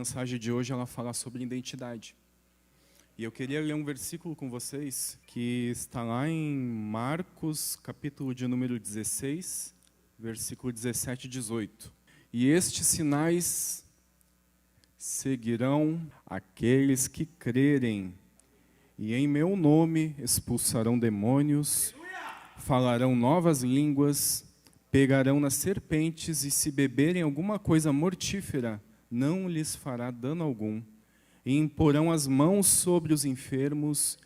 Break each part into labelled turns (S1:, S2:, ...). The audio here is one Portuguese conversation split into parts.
S1: mensagem de hoje ela fala sobre identidade. E eu queria ler um versículo com vocês que está lá em Marcos, capítulo de número 16, versículo 17 e 18. E estes sinais seguirão aqueles que crerem, e em meu nome expulsarão demônios, falarão novas línguas, pegarão nas serpentes, e se beberem alguma coisa mortífera, não lhes fará dano algum, e imporão as mãos sobre os enfermos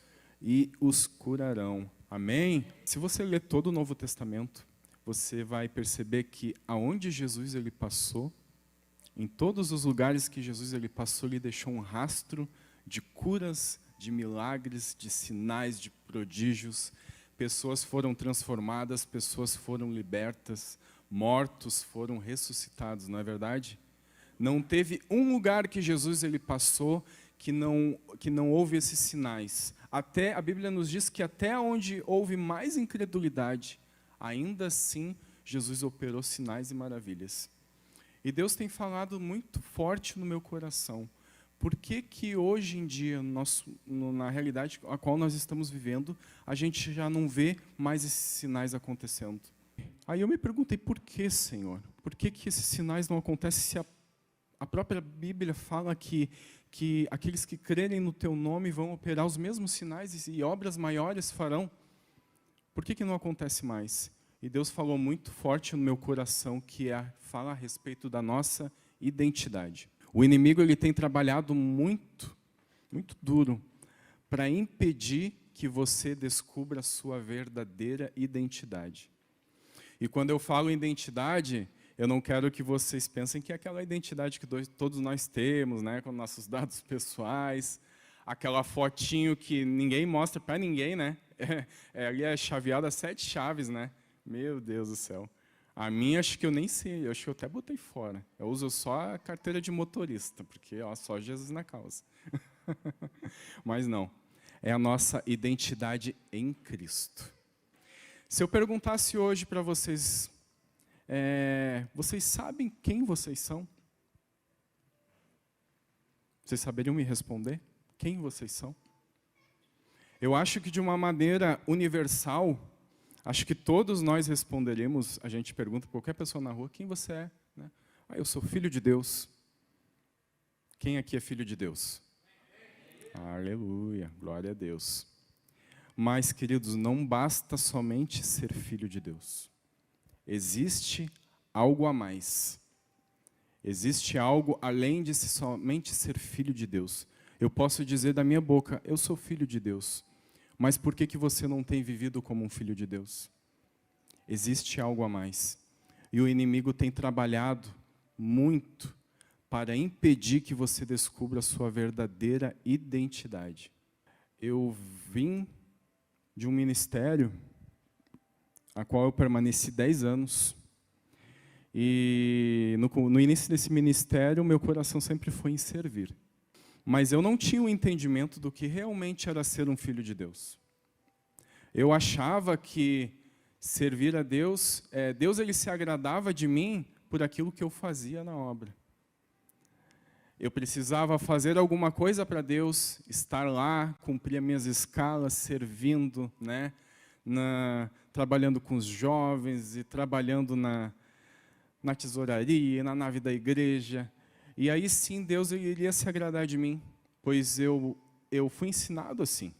S1: e os curarão. Amém? Se você ler todo o Novo Testamento, você vai perceber que aonde Jesus ele passou, em todos os lugares que Jesus ele passou, ele deixou um rastro de curas, de milagres, de sinais, de prodígios. Pessoas foram transformadas, pessoas foram libertas, mortos foram ressuscitados, não é verdade? Não teve um lugar que Jesus ele passou que não houve esses sinais. Até a Bíblia nos diz que até onde houve mais incredulidade, ainda assim Jesus operou sinais e maravilhas. E Deus tem falado muito forte no meu coração. Por que que hoje em dia, na realidade a qual nós estamos vivendo, a gente já não vê mais esses sinais acontecendo? Aí eu me perguntei, por que, Senhor? Por que que esses sinais não acontecem se a própria Bíblia fala que aqueles que crerem no Teu nome vão operar os mesmos sinais e obras maiores farão? Por que que não acontece mais? E Deus falou muito forte no meu coração, fala a respeito da nossa identidade. O inimigo ele tem trabalhado muito, muito duro para impedir que você descubra a sua verdadeira identidade. E quando eu falo identidade, eu não quero que vocês pensem que é aquela identidade que todos nós temos, né, com nossos dados pessoais, aquela fotinho que ninguém mostra para ninguém, né? Ali é chaveada 7 chaves, né? Meu Deus do céu. A minha, acho que eu nem sei, acho que eu até botei fora. Eu uso só a carteira de motorista, porque só Jesus na causa. Mas não, é a nossa identidade em Cristo. Se eu perguntasse hoje para vocês, vocês sabem quem vocês são? Vocês saberiam me responder? Quem vocês são? Eu acho que de uma maneira universal, acho que todos nós responderemos, a gente pergunta para qualquer pessoa na rua, quem você é? Né? Eu sou filho de Deus. Quem aqui é filho de Deus? Aleluia, glória a Deus. Mas, queridos, não basta somente ser filho de Deus. Existe algo a mais. Existe algo além de somente ser filho de Deus. Eu posso dizer da minha boca, eu sou filho de Deus. Mas por que você não tem vivido como um filho de Deus? Existe algo a mais. E o inimigo tem trabalhado muito para impedir que você descubra a sua verdadeira identidade. Eu vim de um ministério a qual eu permaneci 10 anos. E no início desse ministério, meu coração sempre foi em servir. Mas eu não tinha o entendimento do que realmente era ser um filho de Deus. Eu achava que servir a Deus, Deus ele se agradava de mim por aquilo que eu fazia na obra. Eu precisava fazer alguma coisa para Deus, estar lá, cumprir as minhas escalas, servindo, né? Trabalhando com os jovens e trabalhando na tesouraria, na nave da igreja. E aí sim Deus ele iria se agradar de mim, pois eu fui ensinado assim.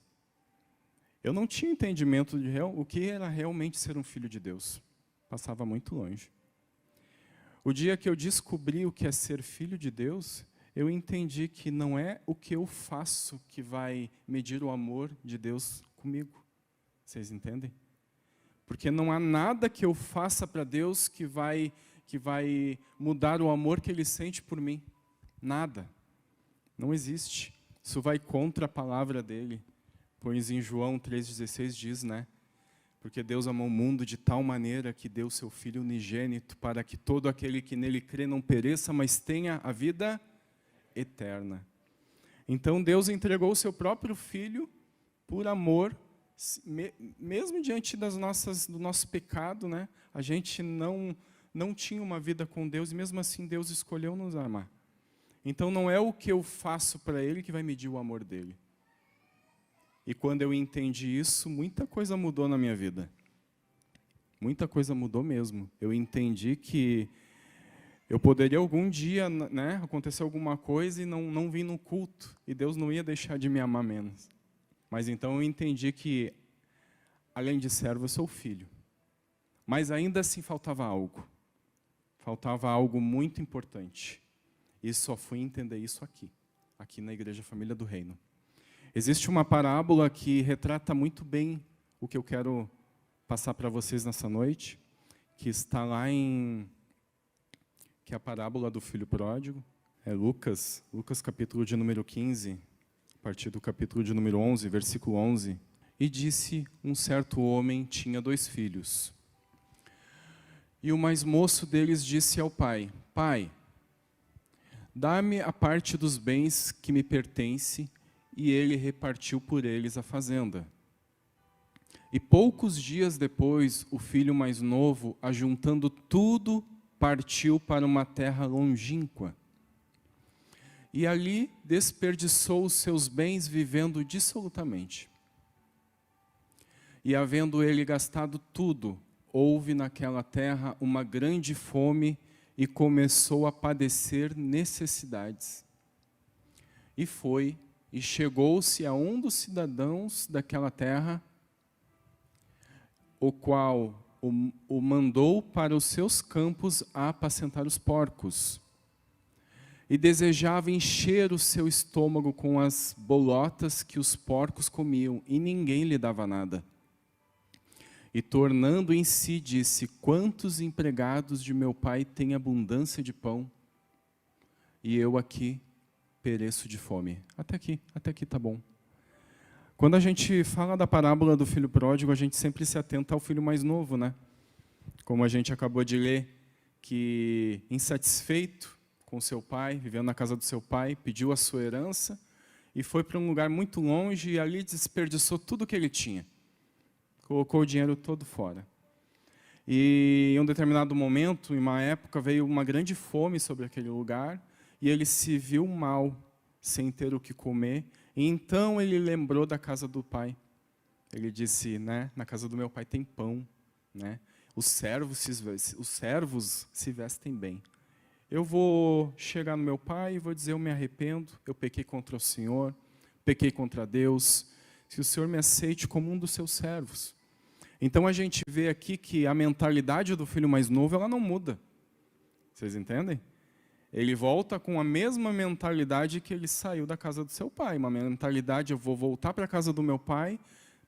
S1: Eu não tinha entendimento de o que era realmente ser um filho de Deus. Passava muito longe. O dia que eu descobri o que é ser filho de Deus, eu entendi que não é o que eu faço que vai medir o amor de Deus comigo. Vocês entendem? Porque não há nada que eu faça para Deus que vai mudar o amor que Ele sente por mim. Nada. Não existe. Isso vai contra a palavra dEle. Pois em João 3,16 diz, né? Porque Deus amou o mundo de tal maneira que deu seu Filho unigênito para que todo aquele que nele crê não pereça, mas tenha a vida eterna. Então Deus entregou o seu próprio Filho por amor, mesmo diante do nosso pecado, né? A gente não tinha uma vida com Deus e mesmo assim Deus escolheu nos amar. Então não é o que eu faço para ele que vai medir o amor dele. E quando eu entendi isso, muita coisa mudou na minha vida. Muita coisa mudou mesmo. Eu entendi que eu poderia algum dia, né, acontecer alguma coisa e não vir no culto. E Deus não ia deixar de me amar menos. Mas então eu entendi que, além de servo, eu sou filho. Mas ainda assim faltava algo. Faltava algo muito importante. E só fui entender isso aqui na Igreja Família do Reino. Existe uma parábola que retrata muito bem o que eu quero passar para vocês nessa noite, que está lá que é a parábola do filho pródigo. É Lucas capítulo de número 15, a partir do capítulo de número 11, versículo 11. E disse, um certo homem tinha 2 filhos. E o mais moço deles disse ao pai, Pai, dá-me a parte dos bens que me pertence, e ele repartiu por eles a fazenda. E poucos dias depois, o filho mais novo, ajuntando tudo, partiu para uma terra longínqua. E ali desperdiçou os seus bens vivendo dissolutamente. E havendo ele gastado tudo, houve naquela terra uma grande fome e começou a padecer necessidades. E foi e chegou-se a um dos cidadãos daquela terra, o qual o mandou para os seus campos a apacentar os porcos. E desejava encher o seu estômago com as bolotas que os porcos comiam, e ninguém lhe dava nada. E tornando em si, disse, quantos empregados de meu pai têm abundância de pão, e eu aqui pereço de fome. Até aqui tá bom. Quando a gente fala da parábola do filho pródigo, a gente sempre se atenta ao filho mais novo, né? Como a gente acabou de ler, que insatisfeito com seu pai, vivendo na casa do seu pai, pediu a sua herança e foi para um lugar muito longe e ali desperdiçou tudo que ele tinha. Colocou o dinheiro todo fora. E em um determinado momento, em uma época, veio uma grande fome sobre aquele lugar e ele se viu mal, sem ter o que comer. E então ele lembrou da casa do pai. Ele disse, né, na casa do meu pai tem pão, né? Os servos se vestem bem. Eu vou chegar no meu pai e vou dizer, eu me arrependo, eu pequei contra o Senhor, pequei contra Deus, se o Senhor me aceite como um dos seus servos. Então a gente vê aqui que a mentalidade do filho mais novo, ela não muda. Vocês entendem? Ele volta com a mesma mentalidade que ele saiu da casa do seu pai. Uma mentalidade, eu vou voltar para a casa do meu pai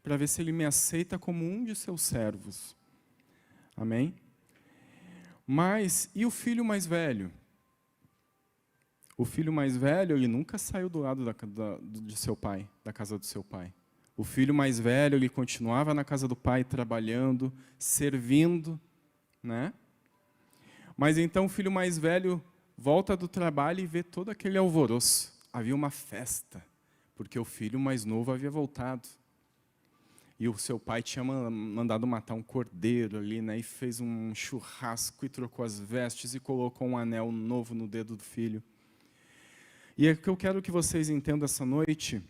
S1: para ver se ele me aceita como um de seus servos. Amém? Mas, e o filho mais velho? O filho mais velho, ele nunca saiu do lado de seu pai, da casa do seu pai. O filho mais velho, ele continuava na casa do pai, trabalhando, servindo, né? Mas então o filho mais velho volta do trabalho e vê todo aquele alvoroço. Havia uma festa, porque o filho mais novo havia voltado. E o seu pai tinha mandado matar um cordeiro ali, né? E fez um churrasco e trocou as vestes e colocou um anel novo no dedo do filho. E é que eu quero que vocês entendam essa noite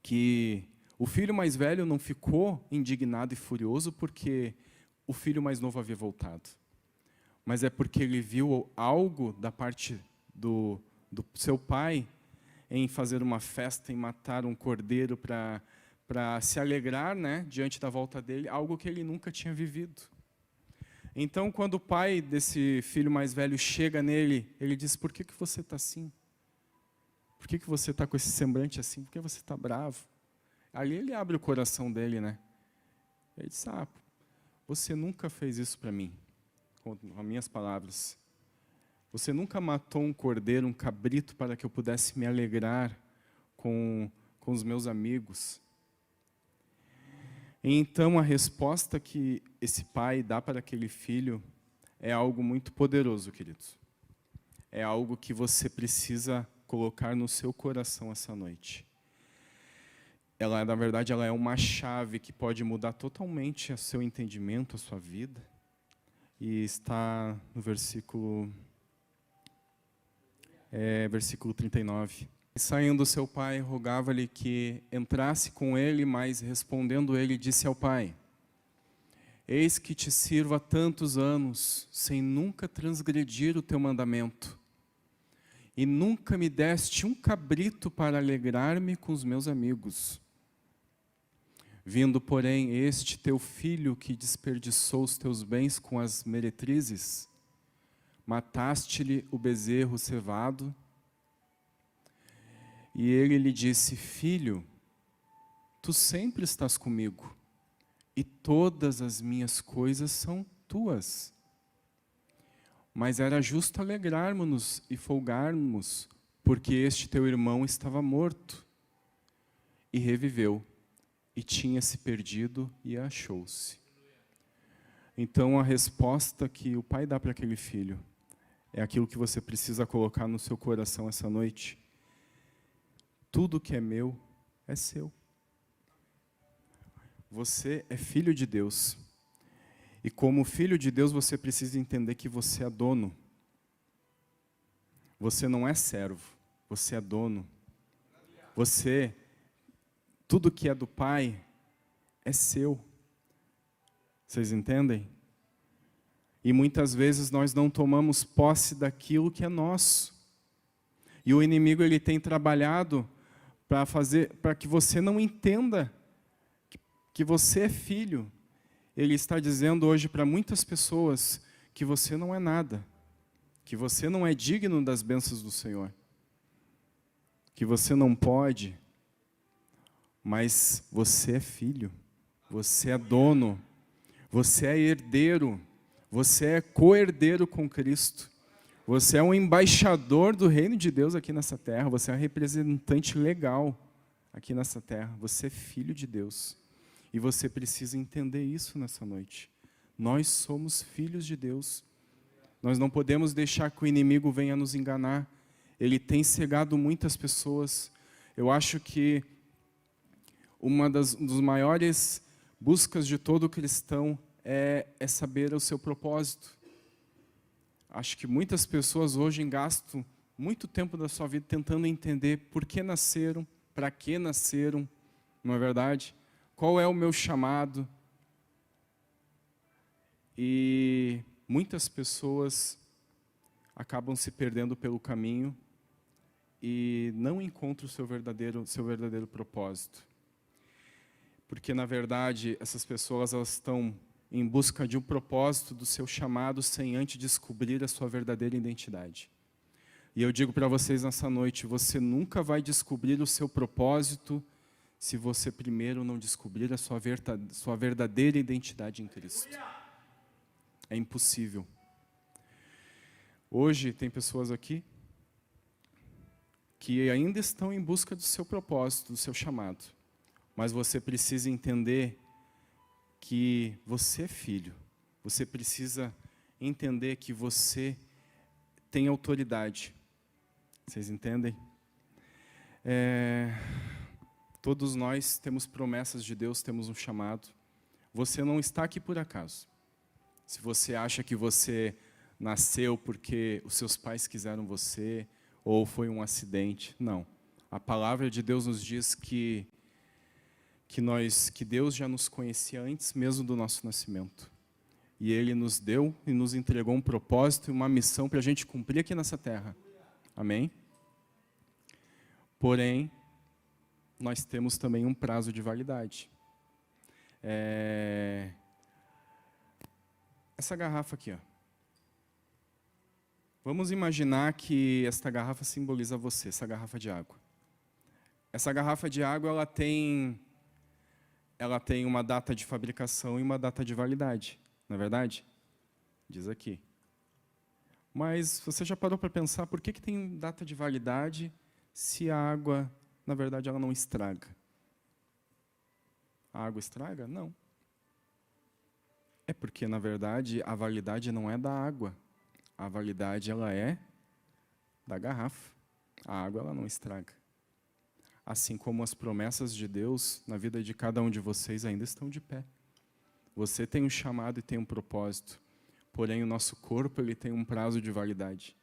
S1: que o filho mais velho não ficou indignado e furioso porque o filho mais novo havia voltado. Mas é porque ele viu algo da parte do seu pai em fazer uma festa, em matar um cordeiro para se alegrar, né, diante da volta dele, algo que ele nunca tinha vivido. Então, quando o pai desse filho mais velho chega nele, ele diz, por que você está assim? Por que você está com esse semblante assim? Por que você está bravo? Ali ele abre o coração dele, né? Ele diz, você nunca fez isso para mim, com as minhas palavras. Você nunca matou um cordeiro, um cabrito, para que eu pudesse me alegrar com os meus amigos. Então, a resposta que esse pai dá para aquele filho é algo muito poderoso, queridos. É algo que você precisa colocar no seu coração essa noite. Ela, na verdade, ela é uma chave que pode mudar totalmente o seu entendimento, a sua vida. E está no versículo versículo 39. E saindo seu pai, rogava-lhe que entrasse com ele, mas respondendo ele, disse ao pai: eis que te sirvo há tantos anos, sem nunca transgredir o teu mandamento, e nunca me deste um cabrito para alegrar-me com os meus amigos. Vindo, porém, este teu filho que desperdiçou os teus bens com as meretrizes, mataste-lhe o bezerro cevado. E ele lhe disse: filho, tu sempre estás comigo, e todas as minhas coisas são tuas. Mas era justo alegrarmos-nos e folgarmos, porque este teu irmão estava morto e reviveu, e tinha se perdido e achou-se. Então a resposta que o pai dá para aquele filho é aquilo que você precisa colocar no seu coração essa noite. Tudo que é meu é seu. Você é filho de Deus. E como filho de Deus, você precisa entender que você é dono. Você não é servo, você é dono. Tudo que é do Pai é seu. Vocês entendem? E muitas vezes nós não tomamos posse daquilo que é nosso. E o inimigo ele tem trabalhado para que você não entenda que você é filho. Ele está dizendo hoje para muitas pessoas que você não é nada, que você não é digno das bênçãos do Senhor, que você não pode, mas você é filho, você é dono, você é herdeiro, você é co-herdeiro com Cristo. Você é um embaixador do reino de Deus aqui nessa terra. Você é um representante legal aqui nessa terra. Você é filho de Deus. E você precisa entender isso nessa noite. Nós somos filhos de Deus. Nós não podemos deixar que o inimigo venha nos enganar. Ele tem cegado muitas pessoas. Eu acho que uma das maiores buscas de todo cristão é saber o seu propósito. Acho que muitas pessoas hoje gastam muito tempo da sua vida tentando entender por que nasceram, para que nasceram, não é verdade? Qual é o meu chamado? E muitas pessoas acabam se perdendo pelo caminho e não encontram o seu verdadeiro propósito. Porque, na verdade, essas pessoas elas estão em busca de um propósito do seu chamado, sem antes descobrir a sua verdadeira identidade. E eu digo para vocês nessa noite, você nunca vai descobrir o seu propósito se você primeiro não descobrir a sua verdadeira identidade em Cristo. É impossível. Hoje tem pessoas aqui que ainda estão em busca do seu propósito, do seu chamado. Mas você precisa entender que você é filho. Você precisa entender que você tem autoridade. Vocês entendem? Todos nós temos promessas de Deus, temos um chamado. Você não está aqui por acaso. Se você acha que você nasceu porque os seus pais quiseram você, ou foi um acidente, não. A palavra de Deus nos diz que Deus já nos conhecia antes mesmo do nosso nascimento. E Ele nos deu e nos entregou um propósito e uma missão para a gente cumprir aqui nessa terra. Amém? Porém, nós temos também um prazo de validade. Essa garrafa aqui, ó. Vamos imaginar que esta garrafa simboliza você, essa garrafa de água. Essa garrafa de água, ela tem uma data de fabricação e uma data de validade, não é verdade? Diz aqui. Mas você já parou para pensar por que tem data de validade se a água, na verdade, ela não estraga? A água estraga? Não. É porque, na verdade, a validade não é da água. A validade, ela é da garrafa. A água, ela não estraga. Assim como as promessas de Deus na vida de cada um de vocês ainda estão de pé. Você tem um chamado e tem um propósito. Porém, o nosso corpo ele tem um prazo de validade.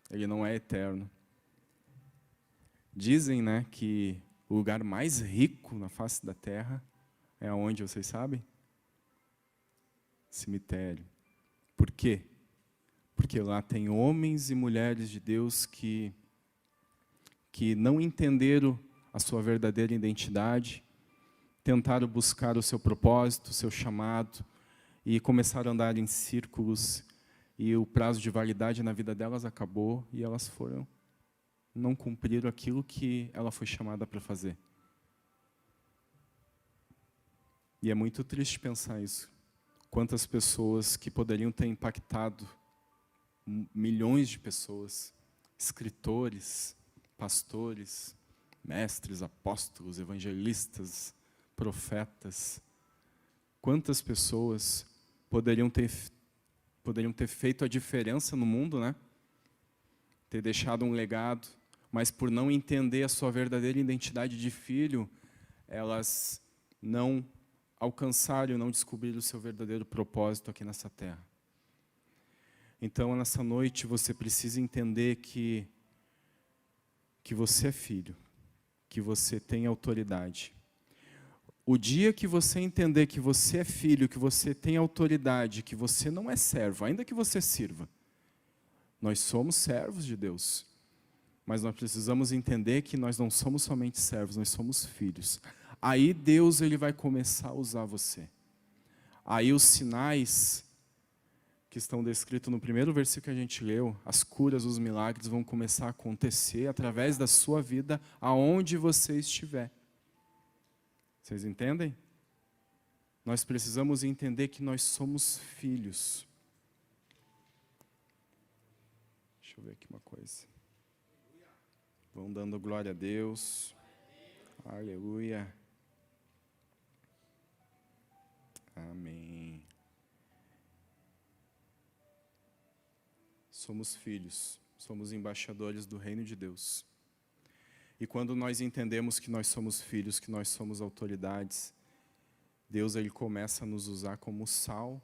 S1: Ele não é eterno. Dizem, né, que o lugar mais rico na face da terra é aonde, vocês sabem? Cemitério. Por quê? Porque lá tem homens e mulheres de Deus que não entenderam a sua verdadeira identidade, tentaram buscar o seu propósito, o seu chamado, e começaram a andar em círculos, e o prazo de validade na vida delas acabou, e elas não cumpriram aquilo que ela foi chamada para fazer. E é muito triste pensar isso. Quantas pessoas que poderiam ter impactado milhões de pessoas, escritores, pastores, mestres, apóstolos, evangelistas, profetas, quantas pessoas poderiam ter feito a diferença no mundo, né? Ter deixado um legado, mas por não entender a sua verdadeira identidade de filho, elas não alcançaram, não descobriram o seu verdadeiro propósito aqui nessa terra. Então, nessa noite, você precisa entender que você é filho, que você tem autoridade. O dia que você entender que você é filho, que você tem autoridade, que você não é servo, ainda que você sirva. Nós somos servos de Deus, mas nós precisamos entender que nós não somos somente servos, nós somos filhos. Aí Deus ele vai começar a usar você. Aí os sinais que estão descritos no primeiro versículo que a gente leu, as curas, os milagres vão começar a acontecer através da sua vida, aonde você estiver. Vocês entendem? Nós precisamos entender que nós somos filhos. Deixa eu ver aqui uma coisa. Vão dando glória a Deus. Aleluia. Amém. Somos filhos, somos embaixadores do reino de Deus. E quando nós entendemos que nós somos filhos, que nós somos autoridades, Deus ele começa a nos usar como sal,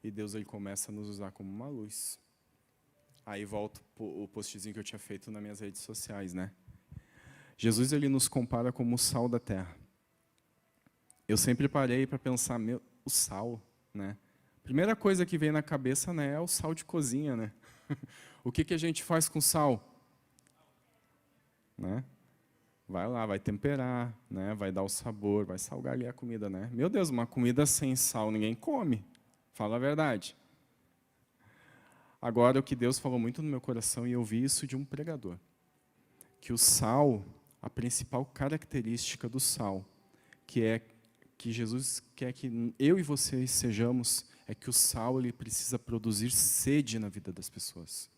S1: e Deus ele começa a nos usar como uma luz. Aí volta o postzinho que eu tinha feito nas minhas redes sociais, né? Jesus ele nos compara como o sal da terra. Eu sempre parei para pensar, o sal, né? Primeira coisa que vem na cabeça, né, é o sal de cozinha, né? O que a gente faz com sal? Né? Vai lá, vai temperar, né? Vai dar o sabor, vai salgar ali a comida, né? Meu Deus, uma comida sem sal ninguém come. Fala a verdade. Agora, o que Deus falou muito no meu coração, e eu vi isso de um pregador, que o sal, a principal característica do sal, que Jesus quer que eu e vocês sejamos, é que o sal ele precisa produzir sede na vida das pessoas.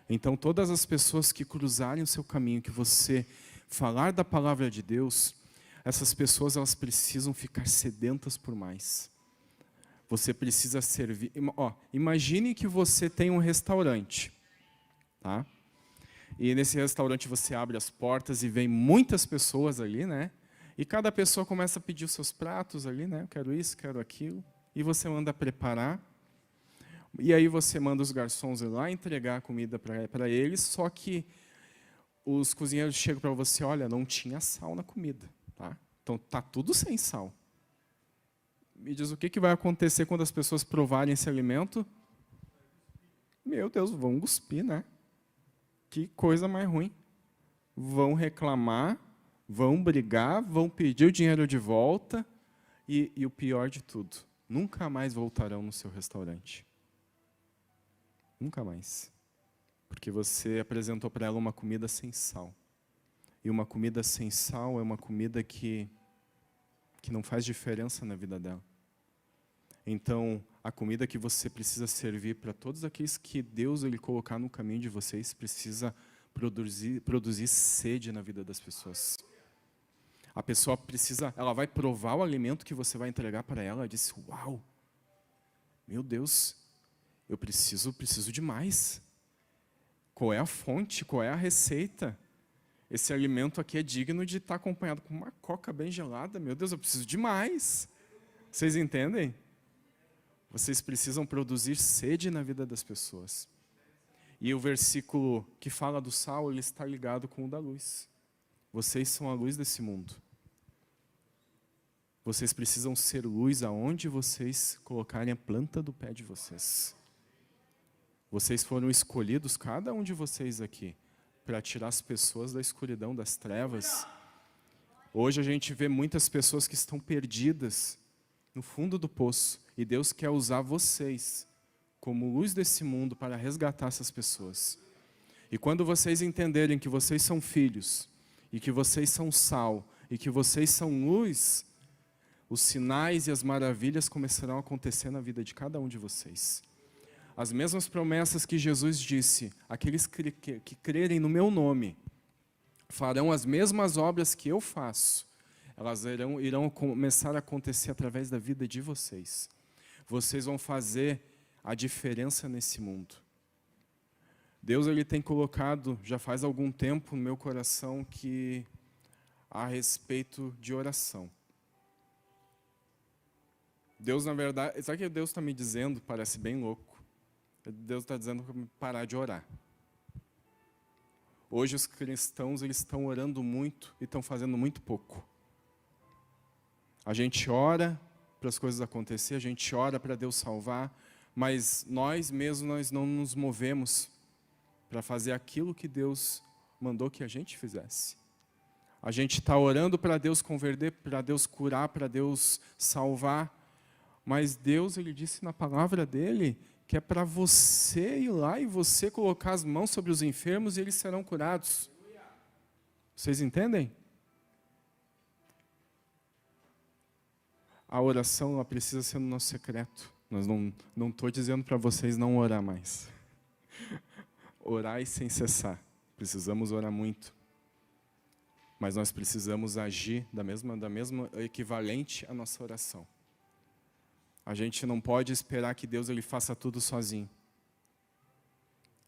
S1: Então, todas as pessoas que cruzarem o seu caminho, que você falar da palavra de Deus, essas pessoas elas precisam ficar sedentas por mais. Você precisa servir. Imagine que você tem um restaurante, tá? E nesse restaurante você abre as portas e vem muitas pessoas ali, né? E cada pessoa começa a pedir os seus pratos ali, né? Eu quero isso, quero aquilo. E você manda preparar. E aí você manda os garçons ir lá entregar a comida para eles, só que os cozinheiros chegam para você, olha, não tinha sal na comida, tá? Então tá tudo sem sal. Me diz o que vai acontecer quando as pessoas provarem esse alimento? Meu Deus, vão cuspir, né? Que coisa mais ruim. Vão reclamar, vão brigar, vão pedir o dinheiro de volta e o pior de tudo, nunca mais voltarão no seu restaurante. Nunca mais. Porque você apresentou para ela uma comida sem sal. E uma comida sem sal é uma comida que não faz diferença na vida dela. Então, a comida que você precisa servir para todos aqueles que Deus ele colocar no caminho de vocês, precisa produzir sede na vida das pessoas. A pessoa precisa, ela vai provar o alimento que você vai entregar para ela, ela diz, uau, meu Deus, eu preciso de mais. Qual é a fonte, qual é a receita? Esse alimento aqui é digno de estar acompanhado com uma coca bem gelada, meu Deus, eu preciso de mais. Vocês entendem? Vocês precisam produzir sede na vida das pessoas. E o versículo que fala do sal, ele está ligado com o da luz. Vocês são a luz desse mundo. Vocês precisam ser luz aonde vocês colocarem a planta do pé de vocês. Vocês foram escolhidos, cada um de vocês aqui, para tirar as pessoas da escuridão, das trevas. Hoje a gente vê muitas pessoas que estão perdidas no fundo do poço. E Deus quer usar vocês como luz desse mundo para resgatar essas pessoas. E quando vocês entenderem que vocês são filhos, e que vocês são sal, e que vocês são luz, os sinais e as maravilhas começarão a acontecer na vida de cada um de vocês. As mesmas promessas que Jesus disse, aqueles que crerem no meu nome, farão as mesmas obras que eu faço, elas irão começar a acontecer através da vida de vocês. Vocês vão fazer a diferença nesse mundo. Deus ele tem colocado, já faz algum tempo, no meu coração que a respeito de oração. Deus, na verdade, sabe o que Deus está me dizendo? Parece bem louco. Deus está dizendo para parar de orar. Hoje os cristãos eles estão orando muito e estão fazendo muito pouco. A gente ora para as coisas acontecerem, a gente ora para Deus salvar, mas nós mesmos não nos movemos para fazer aquilo que Deus mandou que a gente fizesse. A gente está orando para Deus converter, para Deus curar, para Deus salvar, mas Deus ele disse na palavra dele que é para você ir lá e você colocar as mãos sobre os enfermos e eles serão curados. Vocês entendem? A oração ela precisa ser no nosso secreto. Nós não estou dizendo para vocês não orar mais. Orai sem cessar. Precisamos orar muito. Mas nós precisamos agir da mesma equivalente à nossa oração. A gente não pode esperar que Deus ele faça tudo sozinho.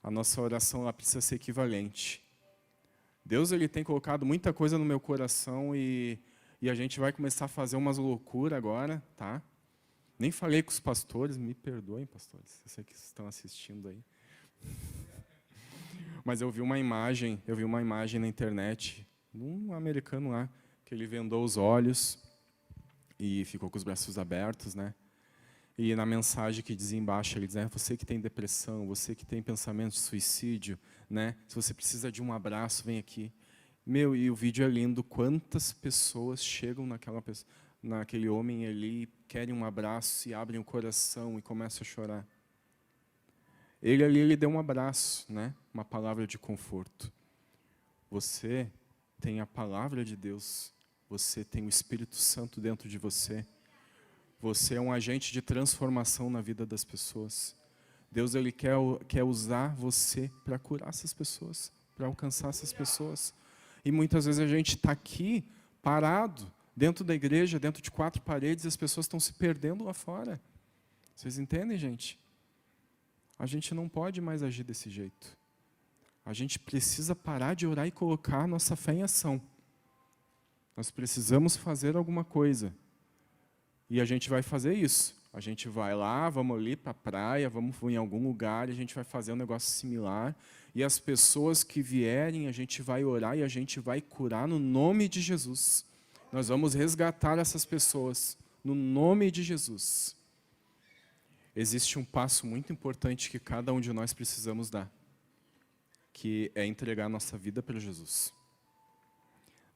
S1: A nossa oração ela precisa ser equivalente. Deus ele tem colocado muita coisa no meu coração e a gente vai começar a fazer umas loucuras agora, tá? Nem falei com os pastores, me perdoem, pastores, eu sei que vocês estão assistindo aí. Mas eu vi uma imagem na internet, de um americano lá, que ele vendou os olhos e ficou com os braços abertos, né? E na mensagem que dizia embaixo, ele dizia, você que tem depressão, você que tem pensamento de suicídio, né? Se você precisa de um abraço, vem aqui. Meu, e o vídeo é lindo, quantas pessoas chegam naquele homem ali, querem um abraço e abrem o coração e começam a chorar. Ele deu um abraço, né? Uma palavra de conforto. Você tem a palavra de Deus, você tem o Espírito Santo dentro de você. Você é um agente de transformação na vida das pessoas. Deus ele quer usar você para curar essas pessoas, para alcançar essas pessoas. E muitas vezes a gente está aqui, parado, dentro da igreja, dentro de 4 paredes, e as pessoas estão se perdendo lá fora. Vocês entendem, gente? A gente não pode mais agir desse jeito. A gente precisa parar de orar e colocar a nossa fé em ação. Nós precisamos fazer alguma coisa. E a gente vai fazer isso. A gente vai lá, vamos ali para a praia, vamos em algum lugar, e a gente vai fazer um negócio similar. E as pessoas que vierem, a gente vai orar e a gente vai curar no nome de Jesus. Nós vamos resgatar essas pessoas no nome de Jesus. Existe um passo muito importante que cada um de nós precisamos dar, que é entregar a nossa vida para Jesus.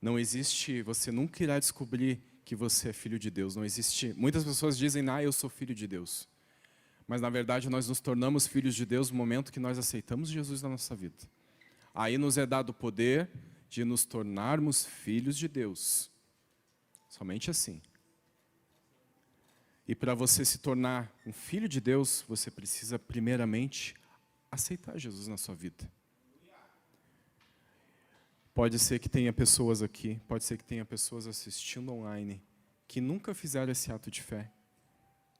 S1: Não existe, você nunca irá descobrir que você é filho de Deus. Não existe. Muitas pessoas dizem, eu sou filho de Deus. Mas, na verdade, nós nos tornamos filhos de Deus no momento que nós aceitamos Jesus na nossa vida. Aí nos é dado o poder de nos tornarmos filhos de Deus. Somente assim. E para você se tornar um filho de Deus, você precisa, primeiramente, aceitar Jesus na sua vida. Pode ser que tenha pessoas aqui, pode ser que tenha pessoas assistindo online, que nunca fizeram esse ato de fé,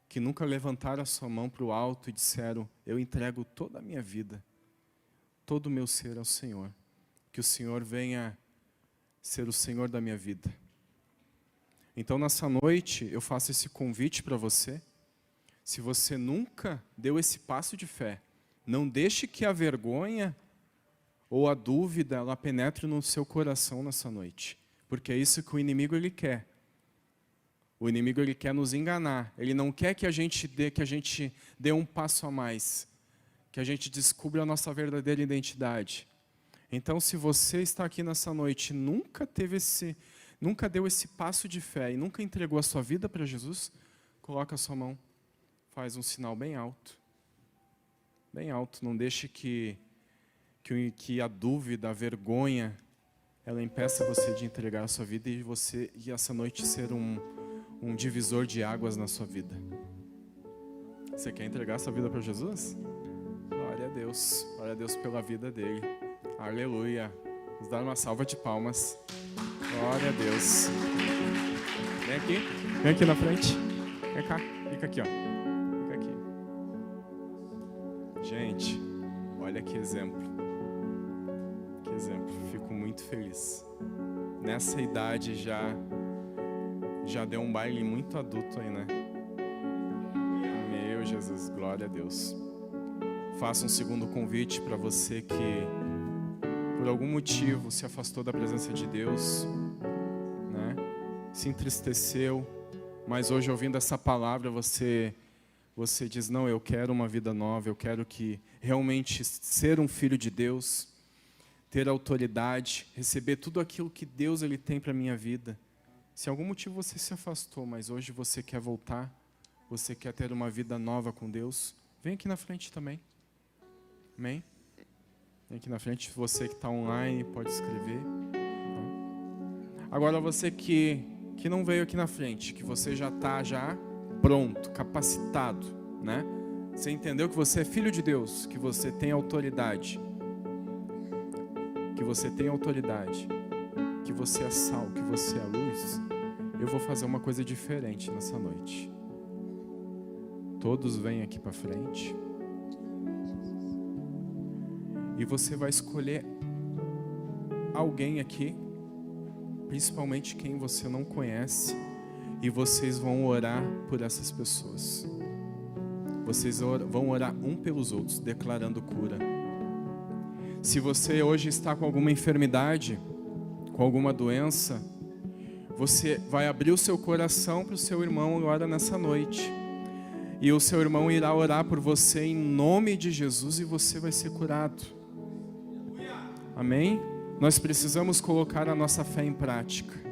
S1: que nunca levantaram a sua mão para o alto e disseram, eu entrego toda a minha vida, todo o meu ser ao Senhor, que o Senhor venha ser o Senhor da minha vida. Então, nessa noite, eu faço esse convite para você, se você nunca deu esse passo de fé, Não deixe que a vergonha ou a dúvida ela penetre no seu coração nessa noite, porque é isso que o inimigo ele quer. O inimigo ele quer nos enganar. Ele não quer que a gente dê um passo a mais, que a gente descubra a nossa verdadeira identidade. Então, se você está aqui nessa noite e nunca deu esse passo de fé e nunca entregou a sua vida para Jesus, coloca a sua mão, faz um sinal bem alto. Bem alto, não deixe que a dúvida, a vergonha, ela impeça você de entregar a sua vida e essa noite ser um divisor de águas na sua vida. Você quer entregar a sua vida para Jesus? Glória a Deus pela vida dele. Aleluia. Vamos dar uma salva de palmas. Glória a Deus. Vem aqui na frente. Vem cá, fica aqui, ó. Fica aqui. Gente, olha que exemplo. Que exemplo. Fico muito feliz. Nessa idade já deu um baile muito adulto aí, né? Meu Jesus, glória a Deus. Faço um segundo convite para você que por algum motivo se afastou da presença de Deus, né? Se entristeceu, mas hoje ouvindo essa palavra você diz, não, eu quero uma vida nova, eu quero que realmente ser um filho de Deus, ter autoridade, receber tudo aquilo que Deus ele tem para a minha vida. Se algum motivo você se afastou, mas hoje você quer voltar, você quer ter uma vida nova com Deus, vem aqui na frente também. Amém? Vem aqui na frente, você que está online, pode escrever. Agora você que não veio aqui na frente, que você já está pronto, capacitado, né? Você entendeu que você é filho de Deus, que você tem autoridade. Que você tem autoridade. Que você é sal, que você é luz. Eu vou fazer uma coisa diferente nessa noite. Todos vêm aqui para frente. E você vai escolher alguém aqui, principalmente quem você não conhece, e vocês vão orar por essas pessoas. Vocês vão orar um pelos outros, declarando cura. Se você hoje está com alguma enfermidade, com alguma doença, você vai abrir o seu coração para o seu irmão agora nessa noite. E o seu irmão irá orar por você em nome de Jesus e você vai ser curado. Amém? Nós precisamos colocar a nossa fé em prática.